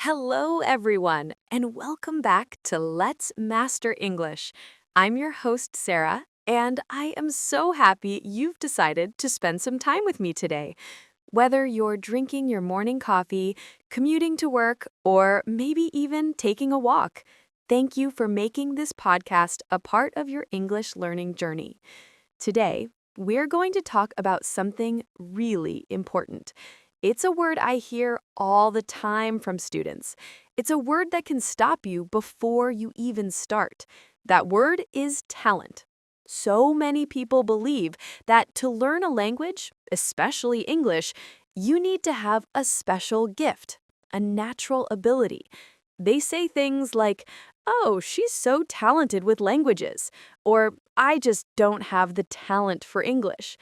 Hello, everyone, and welcome back to Let's Master English. I'm your host, Sarah, and I am so happy you've decided to spend some time with me today. Whether you're drinking your morning coffee, commuting to work, or maybe even taking a walk, thank you for making this podcast a part of your English learning journey. Today, we're going to talk about something really important. It's a word I hear all the time from students. It's a word that can stop you before you even start. That word is talent. So many people believe that to learn a language, especially English, you need to have a special gift, a natural ability. They say things like, "Oh, she's so talented with languages," or "I just don't have the talent for English."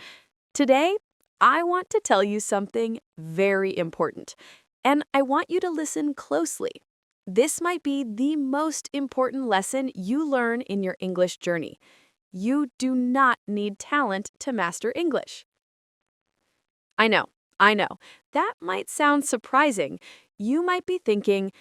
Today, I want to tell you something very important, and I want you to listen closely. This might be the most important lesson you learn in your English journey. You do not need talent to master English. I know. That might sound surprising. You might be thinking,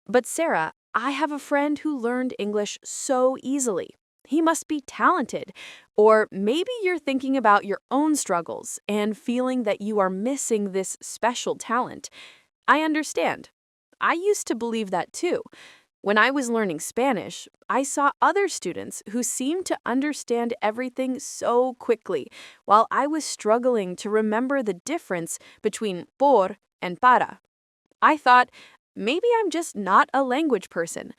"But Sarah, I have a friend who learned English so easily. He must be talented." Or maybe you're thinking about your own struggles and feeling that you are missing this special talent. I understand. I used to believe that too. When I was learning Spanish, I saw other students who seemed to understand everything so quickly, while I was struggling to remember the difference between por and para. I thought, maybe I'm just not a language person.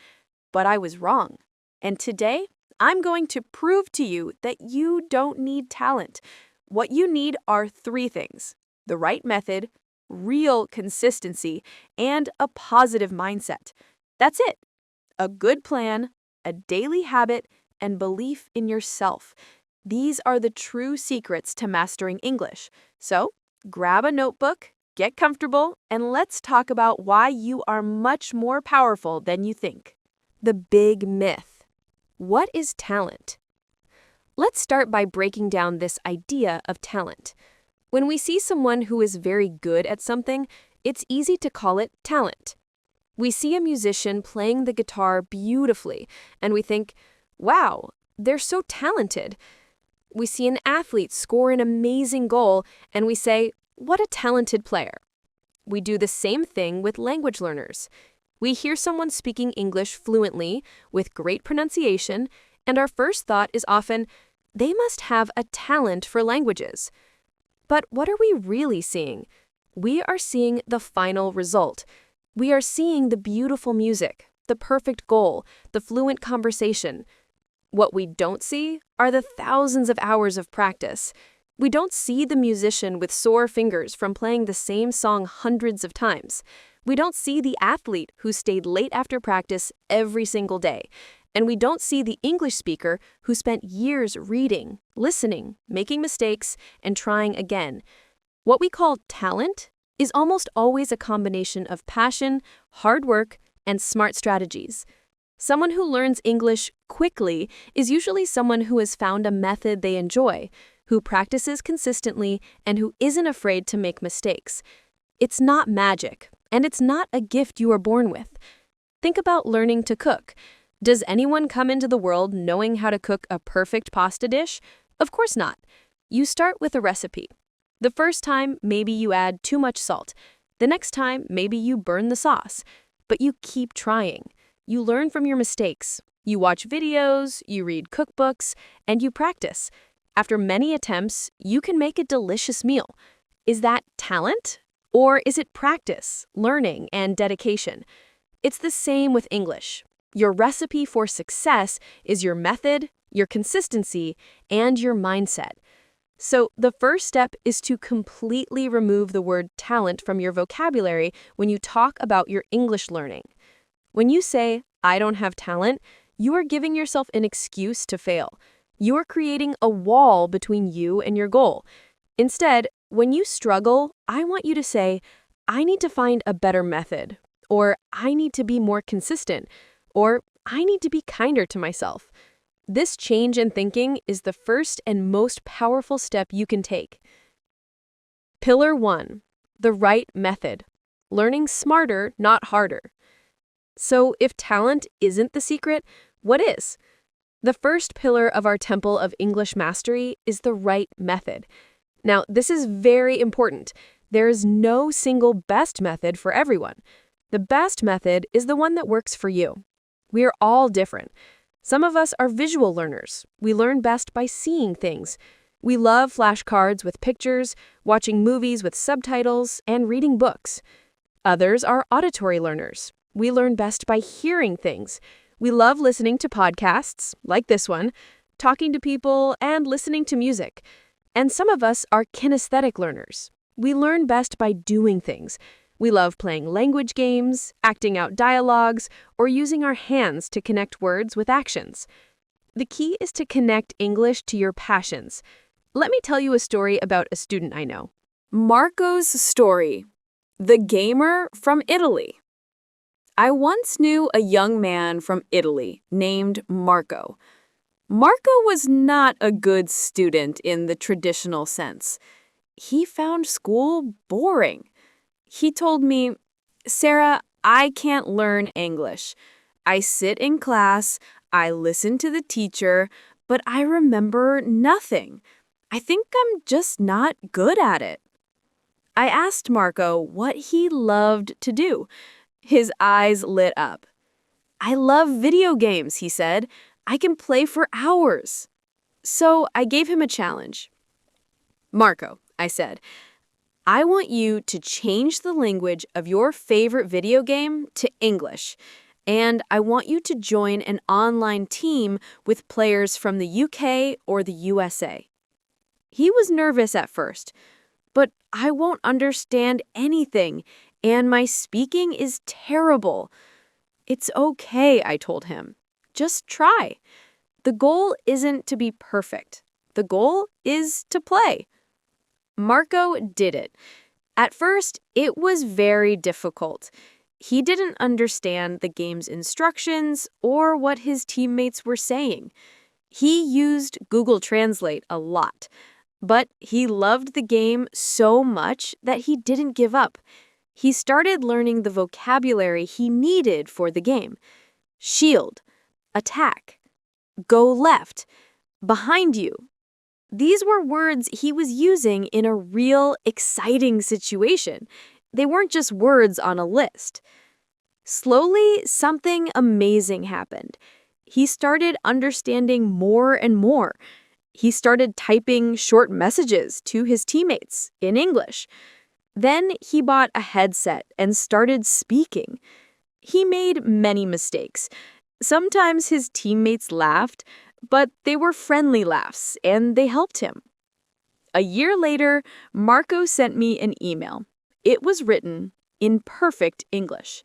But I was wrong. And today, I'm going to prove to you that you don't need talent. What you need are three things: the right method, real consistency, and a positive mindset. That's it. A good plan, a daily habit, and belief in yourself. These are the true secrets to mastering English. So, grab a notebook, get comfortable, and let's talk about why you are much more powerful than you think. The big myth. What is talent? Let's start by breaking down this idea of talent. When we see someone who is very good at something, it's easy to call it talent. We see a musician playing the guitar beautifully, and we think, "Wow, they're so talented." We see an athlete score an amazing goal, and we say, "What a talented player." We do the same thing with language learners. We hear someone speaking English fluently, with great pronunciation, and our first thought is often, "They must have a talent for languages." But what are we really seeing? We are seeing the final result. We are seeing the beautiful music, the perfect goal, the fluent conversation. What we don't see are the thousands of hours of practice. We don't see the musician with sore fingers from playing the same song hundreds of times. We don't see the athlete who stayed late after practice every single day. And we don't see the English speaker who spent years reading, listening, making mistakes, and trying again. What we call talent is almost always a combination of passion, hard work, and smart strategies. Someone who learns English quickly is usually someone who has found a method they enjoy, who practices consistently, and who isn't afraid to make mistakes. It's not magic, and it's not a gift you are born with. Think about learning to cook. Does anyone come into the world knowing how to cook a perfect pasta dish? Of course not. You start with a recipe. The first time, maybe you add too much salt. The next time, maybe you burn the sauce. But you keep trying. You learn from your mistakes. You watch videos, you read cookbooks, and you practice. After many attempts, you can make a delicious meal. Is that talent? Or is it practice, learning, and dedication? It's the same with English. Your recipe for success is your method, your consistency, and your mindset. So the first step is to completely remove the word talent from your vocabulary when you talk about your English learning. When you say, "I don't have talent," you are giving yourself an excuse to fail. You are creating a wall between you and your goal. Instead, when you struggle, I want you to say, "I need to find a better method," or "I need to be more consistent," or "I need to be kinder to myself." This change in thinking is the first and most powerful step you can take. Pillar 1. The right method. learning smarter, not harder. So if talent isn't the secret, what is? The first pillar of our temple of English mastery is the right method. Now, this is very important. There is no single best method for everyone. The best method is the one that works for you. We are all different. Some of us are visual learners. We learn best by seeing things. We love flashcards with pictures, watching movies with subtitles, and reading books. Others are auditory learners. We learn best by hearing things. We love listening to podcasts, like this one, talking to people, and listening to music. And some of us are kinesthetic learners. We learn best by doing things. We love playing language games, acting out dialogues, or using our hands to connect words with actions. The key is to connect English to your passions. Let me tell you a story about a student I know. Marco's story. The gamer from Italy. I once knew a young man from Italy named Marco. Marco was not a good student in the traditional sense. He found school boring. He told me, "Sarah, I can't learn English. I sit in class, I listen to the teacher, but I remember nothing. I think I'm just not good at it." I asked Marco what he loved to do. His eyes lit up. "I love video games," he said. "I can play for hours." So I gave him a challenge. "Marco," I said, "I want you to change the language of your favorite video game to English, and I want you to join an online team with players from the UK or the USA." He was nervous at first, "But I won't understand anything, and my speaking is terrible." "It's okay," I told him. "Just try. The goal isn't to be perfect. The goal is to play." Marco did it. At first, it was very difficult. He didn't understand the game's instructions or what his teammates were saying. He used Google Translate a lot, but he loved the game so much that he didn't give up. He started learning the vocabulary he needed for the game. Shield, attack, go left, behind you. These were words he was using in a real, exciting situation. They weren't just words on a list. Slowly, something amazing happened. He started understanding more and more. He started typing short messages to his teammates in English. Then he bought a headset and started speaking. He made many mistakes. Sometimes his teammates laughed, but they were friendly laughs, and they helped him. A year later, Marco sent me an email. It was written in perfect English.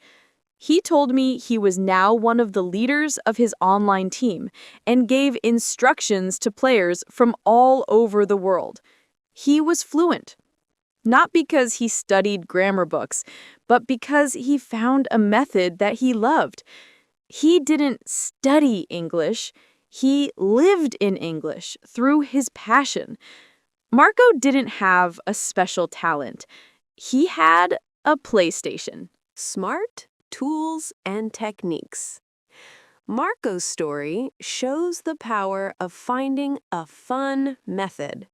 He told me he was now one of the leaders of his online team and gave instructions to players from all over the world. He was fluent. Not because he studied grammar books, but because he found a method that he loved. He didn't study English. He lived in English through his passion. Marco didn't have a special talent. He had a PlayStation. Smart tools and techniques. Marco's story shows the power of finding a fun method.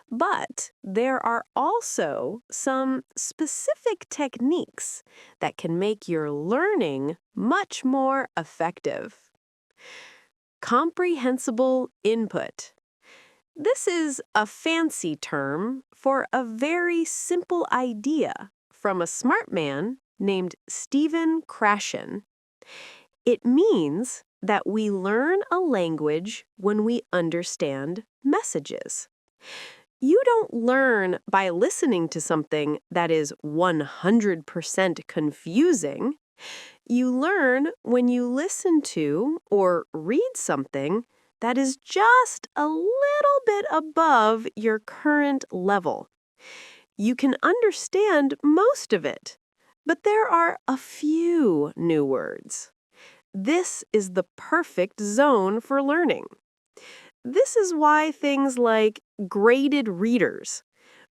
But there are also some specific techniques that can make your learning much more effective. Comprehensible input. This is a fancy term for a very simple idea from a smart man named Stephen Krashen. It means that we learn a language when we understand messages. You don't learn by listening to something that is 100% confusing. You learn when you listen to or read something that is just a little bit above your current level. You can understand most of it, but there are a few new words. This is the perfect zone for learning. This is why things like graded readers,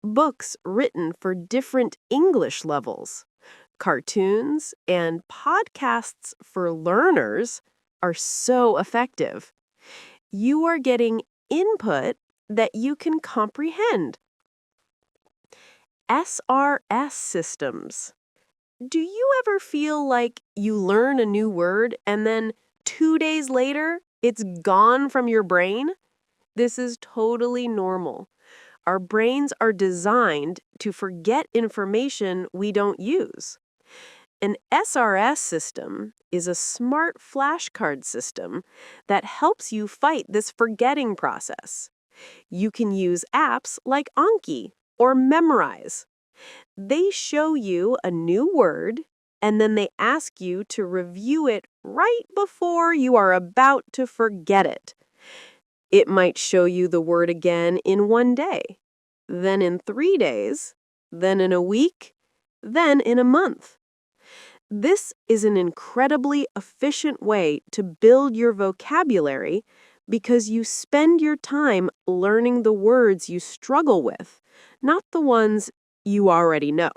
books written for different English levels, cartoons, and podcasts for learners are so effective. You are getting input that you can comprehend. SRS systems. Do you ever feel like you learn a new word and then 2 days later, it's gone from your brain? This is totally normal. Our brains are designed to forget information we don't use. An SRS system is a smart flashcard system that helps you fight this forgetting process. You can use apps like Anki or Memorize. They show you a new word, and then they ask you to review it right before you are about to forget it. It might show you the word again in 1 day, then in 3 days, then in a week, then in a month. This is an incredibly efficient way to build your vocabulary because you spend your time learning the words you struggle with, not the ones you already know.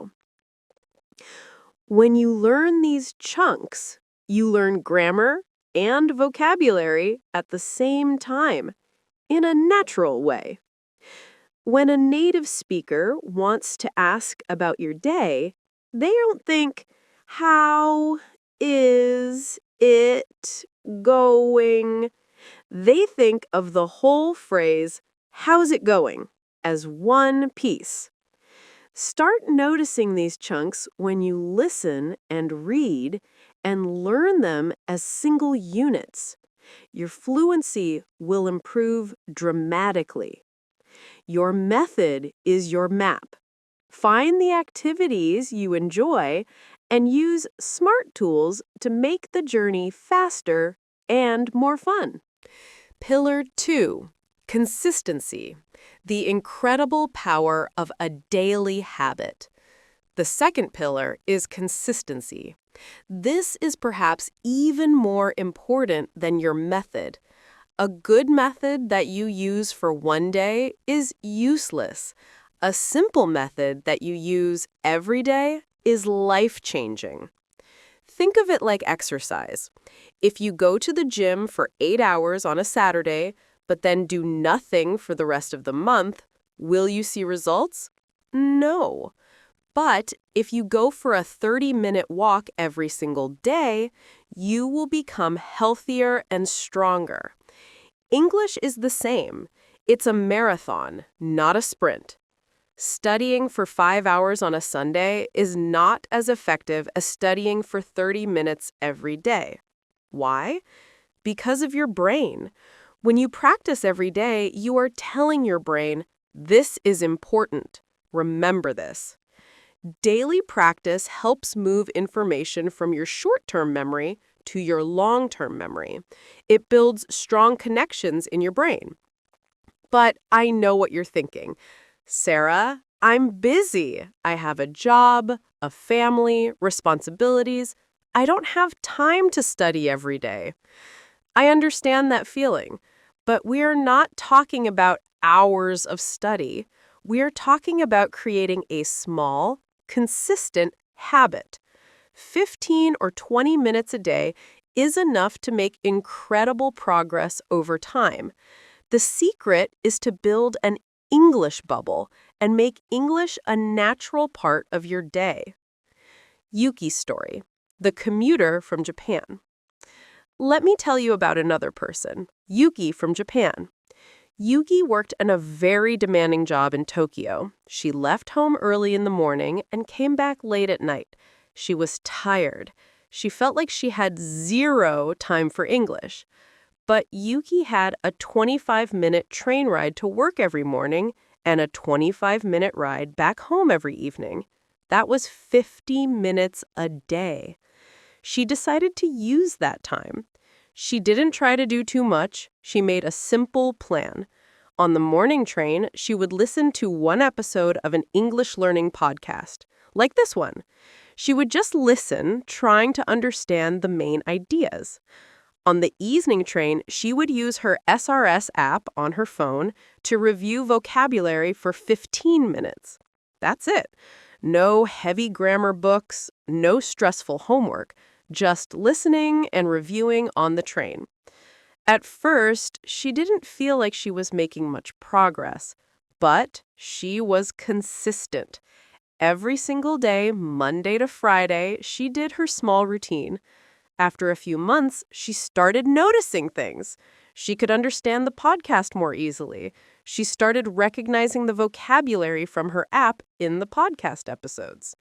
When you learn these chunks, you learn grammar and vocabulary at the same time, in a natural way. When a native speaker wants to ask about your day, they don't think, "How is it going?" They think of the whole phrase, "How's it going?" as one piece. Start noticing these chunks when you listen and read and learn them as single units. Your fluency will improve dramatically. Your method is your map. Find the activities you enjoy and use smart tools to make the journey faster and more fun. Pillar 2, consistency. The incredible power of a daily habit. The second pillar is consistency. This is perhaps even more important than your method. A good method that you use for 1 day is useless. A simple method that you use every day is life-changing. Think of it like exercise. If you go to the gym for 8 hours on a Saturday, but then do nothing for the rest of the month, will you see results? No. But if you go for a 30-minute walk every single day, you will become healthier and stronger. English is the same. It's a marathon, not a sprint. Studying for 5 hours on a Sunday is not as effective as studying for 30 minutes every day. Why? Because of your brain. When you practice every day, you are telling your brain, "This is important. Remember this." Daily practice helps move information from your short-term memory to your long-term memory. It builds strong connections in your brain. But I know what you're thinking. "Sarah, I'm busy. I have a job, a family, responsibilities. I don't have time to study every day." I understand that feeling, but we are not talking about hours of study. We are talking about creating a small, consistent habit. 15 or 20 minutes a day is enough to make incredible progress over time. The secret is to build an English bubble and make English a natural part of your day. Yuki's story, the commuter from Japan. Let me tell you about another person, Yuki from Japan. Yuki worked in a very demanding job in Tokyo. She left home early in the morning and came back late at night. She was tired. She felt like she had zero time for English. But Yuki had a 25-minute train ride to work every morning and a 25-minute ride back home every evening. That was 50 minutes a day. She decided to use that time. She didn't try to do too much. She made a simple plan. On the morning train, she would listen to one episode of an English learning podcast, like this one. She would just listen, trying to understand the main ideas. On the evening train, she would use her SRS app on her phone to review vocabulary for 15 minutes. That's it. No heavy grammar books, no stressful homework, just listening and reviewing on the train. At first, she didn't feel like she was making much progress, but she was consistent. Every single day, Monday to Friday, she did her small routine. After a few months, she started noticing things. She could understand the podcast more easily. She started recognizing the vocabulary from her app in the podcast episodes.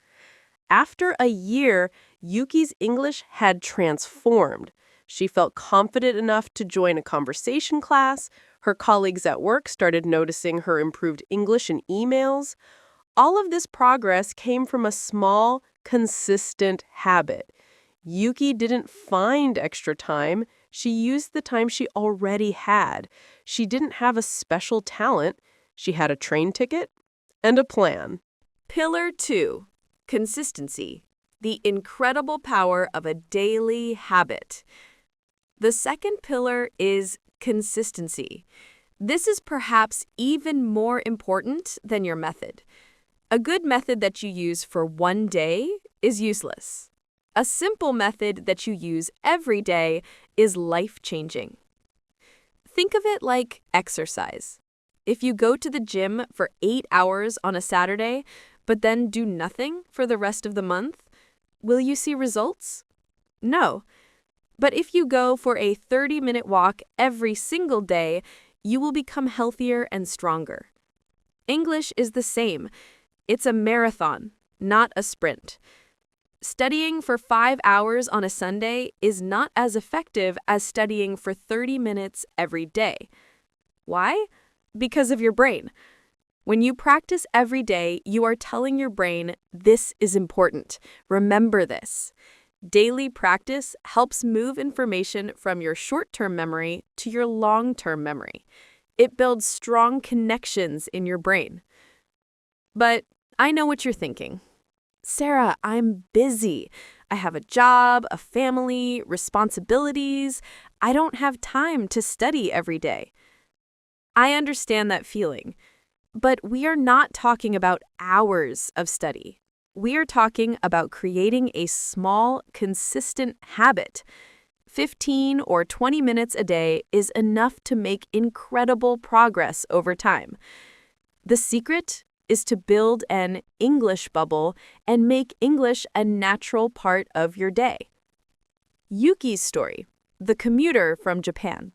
After a year, Yuki's English had transformed. She felt confident enough to join a conversation class. Her colleagues at work started noticing her improved English in emails. All of this progress came from a small, consistent habit. Yuki didn't find extra time. She used the time she already had. She didn't have a special talent. She had a train ticket and a plan. Pillar 2. Consistency. The incredible power of a daily habit. The second pillar is consistency. This is perhaps even more important than your method. A good method that you use for one day is useless. A simple method that you use every day is life-changing. Think of it like exercise. If you go to the gym for 8 hours on a Saturday, but then do nothing for the rest of the month, will you see results? No. But if you go for a 30-minute walk every single day, you will become healthier and stronger. English is the same. It's a marathon, not a sprint. Studying for 5 hours on a Sunday is not as effective as studying for 30 minutes every day. Why? Because of your brain. When you practice every day, you are telling your brain, this is important. Remember this. Daily practice helps move information from your short-term memory to your long-term memory. It builds strong connections in your brain. But I know what you're thinking. Sarah, I'm busy. I have a job, a family, responsibilities. I don't have time to study every day. I understand that feeling, but we are not talking about hours of study. We are talking about creating a small, consistent habit. 15 or 20 minutes a day is enough to make incredible progress over time. The secret is to build an English bubble and make English a natural part of your day. Yuki's story, the commuter from Japan.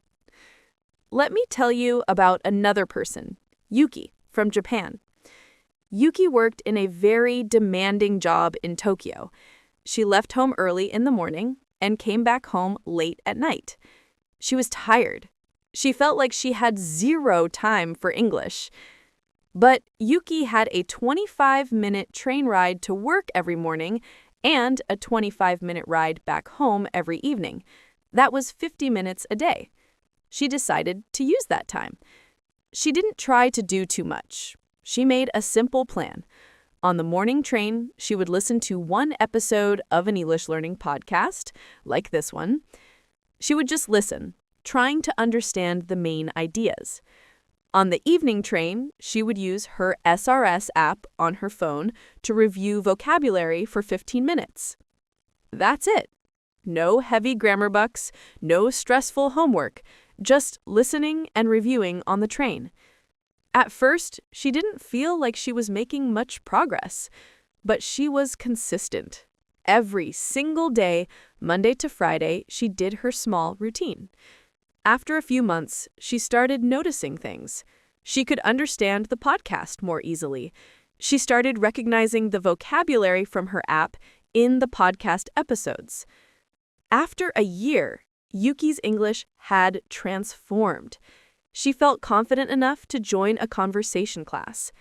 Let me tell you about another person, Yuki, from Japan. Yuki worked in a very demanding job in Tokyo. She left home early in the morning and came back home late at night. She was tired. She felt like she had zero time for English. But Yuki had a 25-minute train ride to work every morning and a 25-minute ride back home every evening. That was 50 minutes a day. She decided to use that time. She didn't try to do too much. She made a simple plan. On the morning train, she would listen to one episode of an English learning podcast, like this one. She would just listen, trying to understand the main ideas. On the evening train, she would use her SRS app on her phone to review vocabulary for 15 minutes. That's it. No heavy grammar books, no stressful homework, just listening and reviewing on the train. At first, she didn't feel like she was making much progress, but she was consistent. Every single day, Monday to Friday, she did her small routine. After a few months, she started noticing things. She could understand the podcast more easily. She started recognizing the vocabulary from her app in the podcast episodes. After a year, Yuki's English had transformed. She felt confident enough to join a conversation class.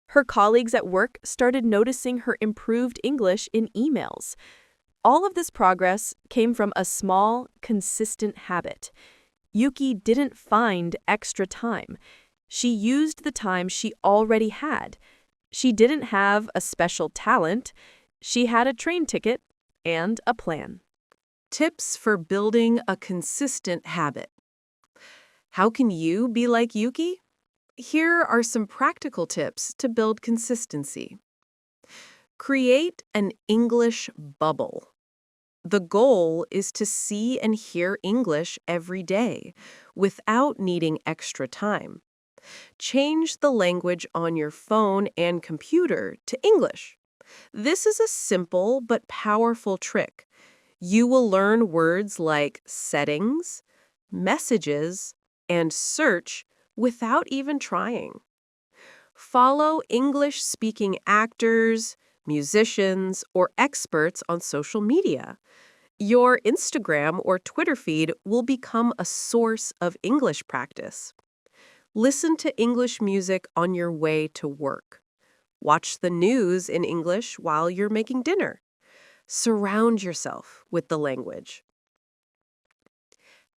Her colleagues at work started noticing her improved English in emails. All of this progress came from a small, consistent habit. Yuki didn't find extra time. She used the time she already had. She didn't have a special talent. She had a train ticket and a plan. Tips for building a consistent habit. How can you be like Yuki? Here are some practical tips to build consistency. Create an English bubble. The goal is to see and hear English every day without needing extra time. Change the language on your phone and computer to English. This is a simple but powerful trick. You will learn words like settings, messages, and search without even trying. Follow English-speaking actors, musicians, or experts on social media. Your Instagram or Twitter feed will become a source of English practice. Listen to English music on your way to work. Watch the news in English while you're making dinner. Surround yourself with the language.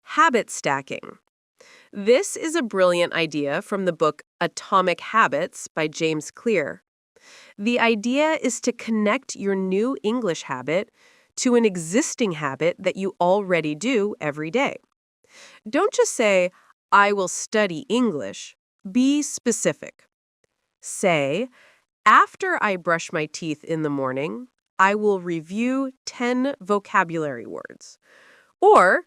Habit stacking. This is a brilliant idea from the book Atomic Habits by James Clear. The idea is to connect your new English habit to an existing habit that you already do every day. Don't just say, I will study English. Be specific. Say, after I brush my teeth in the morning, I will review 10 vocabulary words. Or,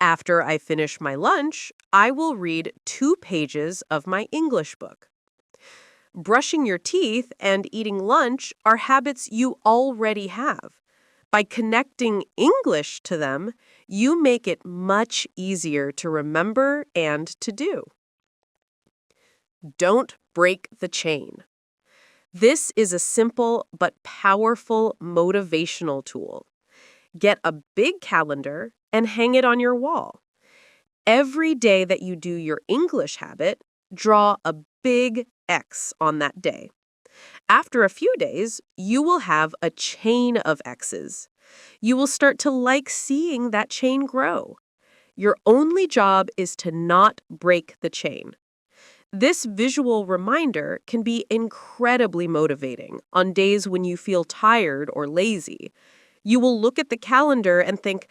after I finish my lunch, I will read 2 pages of my English book. Brushing your teeth and eating lunch are habits you already have. By connecting English to them, you make it much easier to remember and to do. Don't break the chain. This is a simple but powerful motivational tool. Get a big calendar and hang it on your wall. Every day that you do your English habit, draw a big X on that day. After a few days, you will have a chain of X's. You will start to like seeing that chain grow. Your only job is to not break the chain. This visual reminder can be incredibly motivating on days when you feel tired or lazy. You will look at the calendar and think,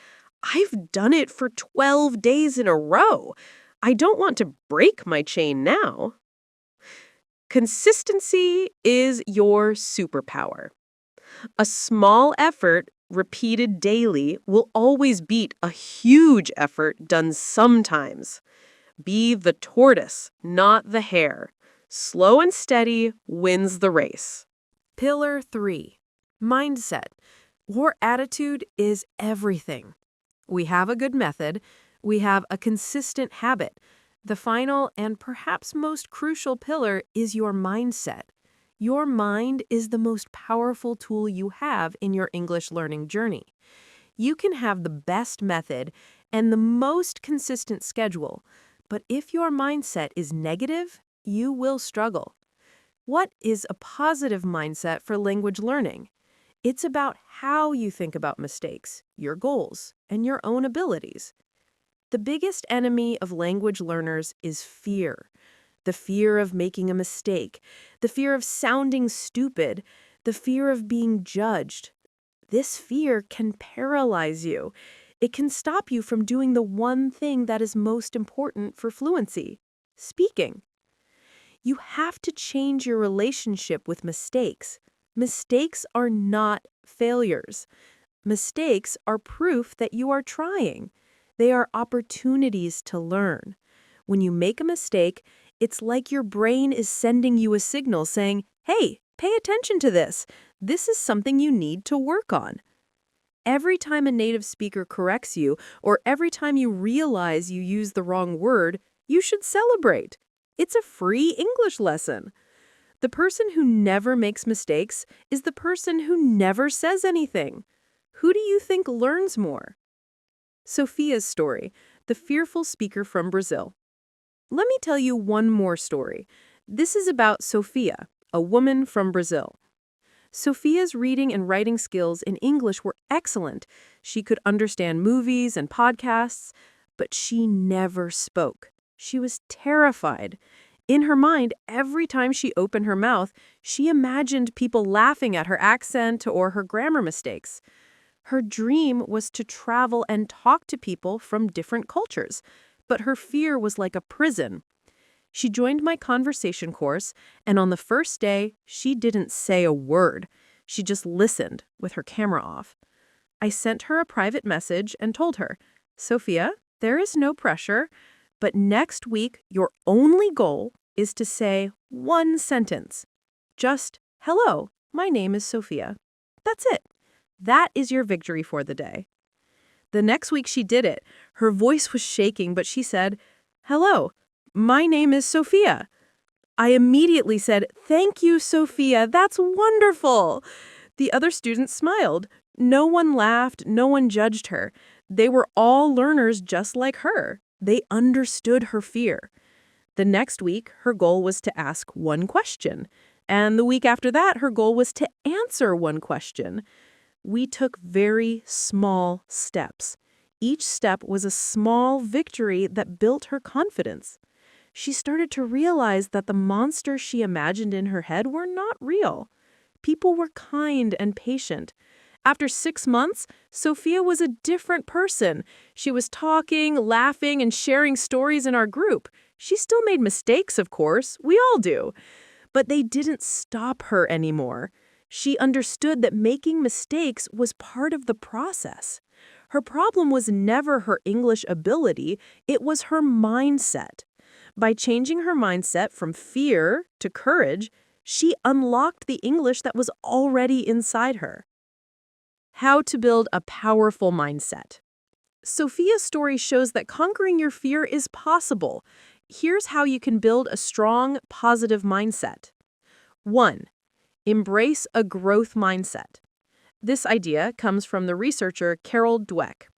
I've done it for 12 days in a row. I don't want to break my chain now. Consistency is your superpower. A small effort repeated daily will always beat a huge effort done sometimes. Be the tortoise, not the hare. Slow and steady wins the race. Pillar 3. Mindset. Your attitude is everything. We have a good method. We have a consistent habit. The final and perhaps most crucial pillar is your mindset. Your mind is the most powerful tool you have in your English learning journey. You can have the best method and the most consistent schedule, but if your mindset is negative, you will struggle. What is a positive mindset for language learning? It's about how you think about mistakes, your goals, and your own abilities. The biggest enemy of language learners is fear. The fear of making a mistake, the fear of sounding stupid, the fear of being judged. This fear can paralyze you. It can stop you from doing the one thing that is most important for fluency, speaking. You have to change your relationship with mistakes. Mistakes are not failures. Mistakes are proof that you are trying. They are opportunities to learn. When you make a mistake, it's like your brain is sending you a signal saying, hey, pay attention to this. This is something you need to work on. Every time a native speaker corrects you, or every time you realize you use the wrong word, you should celebrate. It's a free English lesson. The person who never makes mistakes is the person who never says anything. Who do you think learns more? Sophia's story, the fearful speaker from Brazil. Let me tell you one more story. This is about Sophia, a woman from Brazil. Sophia's reading and writing skills in English were excellent. She could understand movies and podcasts, but she never spoke. She was terrified. In her mind, every time she opened her mouth, she imagined people laughing at her accent or her grammar mistakes. Her dream was to travel and talk to people from different cultures, but her fear was like a prison. She joined my conversation course, and on the first day, she didn't say a word. She just listened with her camera off. I sent her a private message and told her, Sophia, there is no pressure, but next week your only goal is to say one sentence. Just, hello, my name is Sophia. That's it. That is your victory for the day. The next week she did it. Her voice was shaking, but she said, hello, my name is Sophia. I immediately said, thank you, Sophia. That's wonderful. The other students smiled. No one laughed. No one judged her. They were all learners just like her. They understood her fear. The next week, her goal was to ask one question. And the week after that, her goal was to answer one question. We took very small steps. Each step was a small victory that built her confidence. She started to realize that the monsters she imagined in her head were not real. People were kind and patient. After 6 months, Sophia was a different person. She was talking, laughing, and sharing stories in our group. She still made mistakes, of course. We all do. But they didn't stop her anymore. She understood that making mistakes was part of the process. Her problem was never her English ability, it was her mindset. By changing her mindset from fear to courage, she unlocked the English that was already inside her. How to build a powerful mindset. Sophia's story shows that conquering your fear is possible. Here's how you can build a strong, positive mindset. 1. Embrace a growth mindset. This idea comes from the researcher Carol Dweck.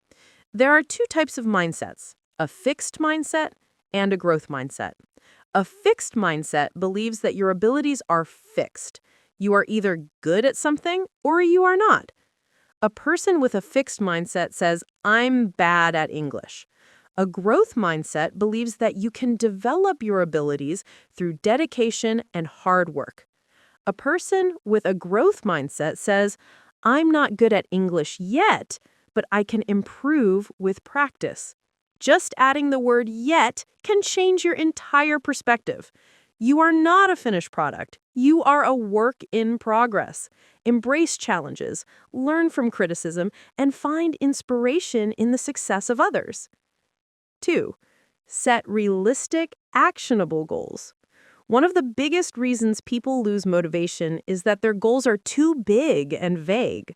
There are 2 types of mindsets, a fixed mindset and a growth mindset. A fixed mindset believes that your abilities are fixed. You are either good at something or you are not. A person with a fixed mindset says, I'm bad at English. A growth mindset believes that you can develop your abilities through dedication and hard work. A person with a growth mindset says, I'm not good at English yet, but I can improve with practice. Just adding the word yet can change your entire perspective. You are not a finished product. You are a work in progress. Embrace challenges, learn from criticism, and find inspiration in the success of others. 2. Set realistic, actionable goals. One of the biggest reasons people lose motivation is that their goals are too big and vague.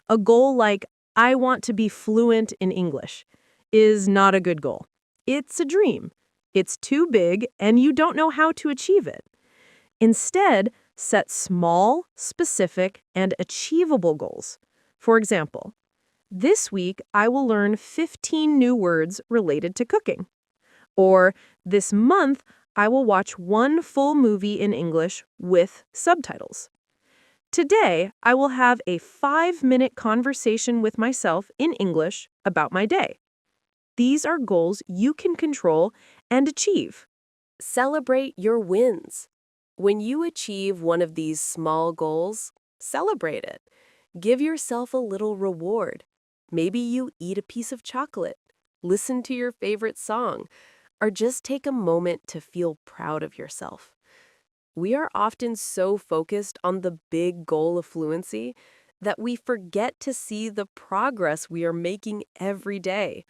A goal like, I want to be fluent in English, is not a good goal. It's a dream. It's too big, and you don't know how to achieve it. Instead, set small, specific, and achievable goals. For example, this week I will learn 15 new words related to cooking. Or, this month I will watch 1 full movie in English with subtitles. Today, I will have a 5-minute conversation with myself in English about my day. These are goals you can control and achieve. Celebrate your wins. When you achieve one of these small goals, celebrate it. Give yourself a little reward. Maybe you eat a piece of chocolate, listen to your favorite song, or just take a moment to feel proud of yourself. We are often so focused on the big goal of fluency that we forget to see the progress we are making every day.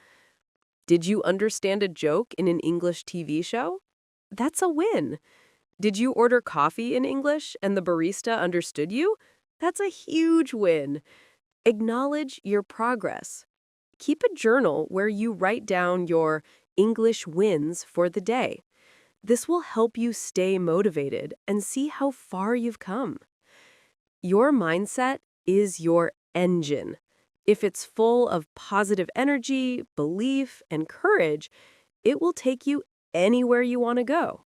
Did you understand a joke in an English TV show? That's a win. Did you order coffee in English and the barista understood you? That's a huge win. Acknowledge your progress. Keep a journal where you write down your English wins for the day. This will help you stay motivated and see how far you've come. Your mindset is your engine. If it's full of positive energy, belief, and courage, it will take you anywhere you want to go.